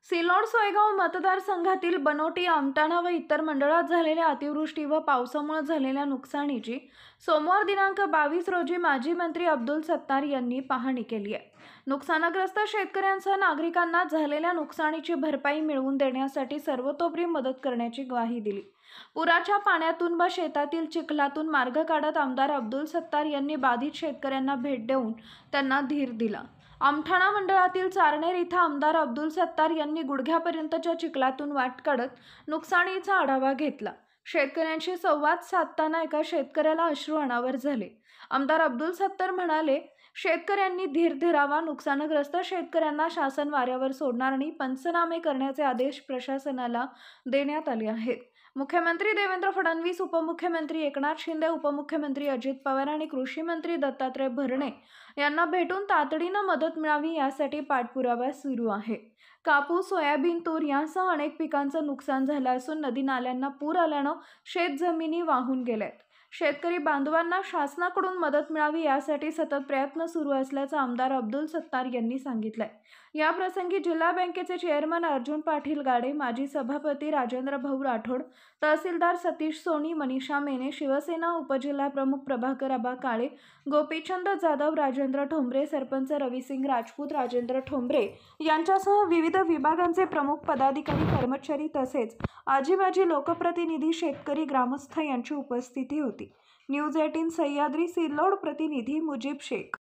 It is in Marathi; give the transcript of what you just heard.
सिल्लोड सोयगाव मतदारसंघातील बनोटी, आमटाणा व इतर मंडळात झालेल्या अतिवृष्टी व पावसामुळे झालेल्या नुकसानीची सोमवार दिनांक 22 रोजी माजी मंत्री अब्दुल सत्तार यांनी पाहणी केली आहे। नुकसानग्रस्त शेतकऱ्यांसह नागरिकांना झालेल्या नुकसानीची भरपाई मिळवून देण्यासाठी सर्वतोपरी मदत करण्याची ग्वाही दिली। पुराच्या पाण्यातून व शेतातील चिखलातून मार्ग काढत आमदार अब्दुल सत्तार यांनी बाधित शेतकऱ्यांना भेट देऊन त्यांना धीर दिला। आमठाणा मंडळातील चारनेर इथं आमदार अब्दुल सत्तार यांनी गुडघ्यापर्यंतच्या चिखलातून वाट काढत नुकसानीचा आढावा घेतला। शेतकऱ्यांशी संवाद साधताना एका शेतकऱ्याला अश्रू अनावर झाले। आमदार अब्दुल सत्तार म्हणाले, शेतकऱ्यांनी धीर धरावा, नुकसानग्रस्त शेतकऱ्यांना शासन वाऱ्यावर सोडणार आणि पंचनामे करण्याचे आदेश प्रशासनाला देण्यात आले आहेत। मुख्यमंत्री देवेंद्र फडणवीस, उपमुख्यमंत्री एकनाथ शिंदे, उपमुख्यमंत्री अजित पवार आणि कृषी मंत्री दत्तात्रय भरणे यांना भेटून तातडीने मदत मिळावी यासाठी पाठपुरावा सुरू आहे। कापूस, सोयाबीन, तूर यासह अनेक पिकांचं नुकसान झालं असून नदी नाल्यांना पूर आल्यानं शेतजमिनी वाहून गेल्यात। शेतकरी बांधवांना शासनाकडून मदत मिळावी यासाठी सतत प्रयत्न सुरू असल्याचं आमदार अब्दुल सत्तार यांनी सांगितलंय। या प्रसंगी जिल्हा बँकेचे चेअरमन अर्जुन पाटील गाडे, माजी सभापती राजेंद्र भाऊ राठोड, तहसीलदार सतीश सोनी, मनीषा मेने, शिवसेना उपजिल्हा प्रमुख प्रभाकर आबा काळे, गोपीचंद जाधव, राजेंद्र ठोंबरे, सरपंच रविसिंग राजपूत, राजेंद्र ठोंबरे यांच्यासह विविध विभागांचे प्रमुख पदाधिकारी, कर्मचारी तसेच आजीबाजी लोकप्रतिनिधी, शेतकरी, ग्रामस्थ यांची उपस्थिती होती। न्यूज 18 सह्याद्री सिल्लोड प्रतिनिधी मुजीब शेख।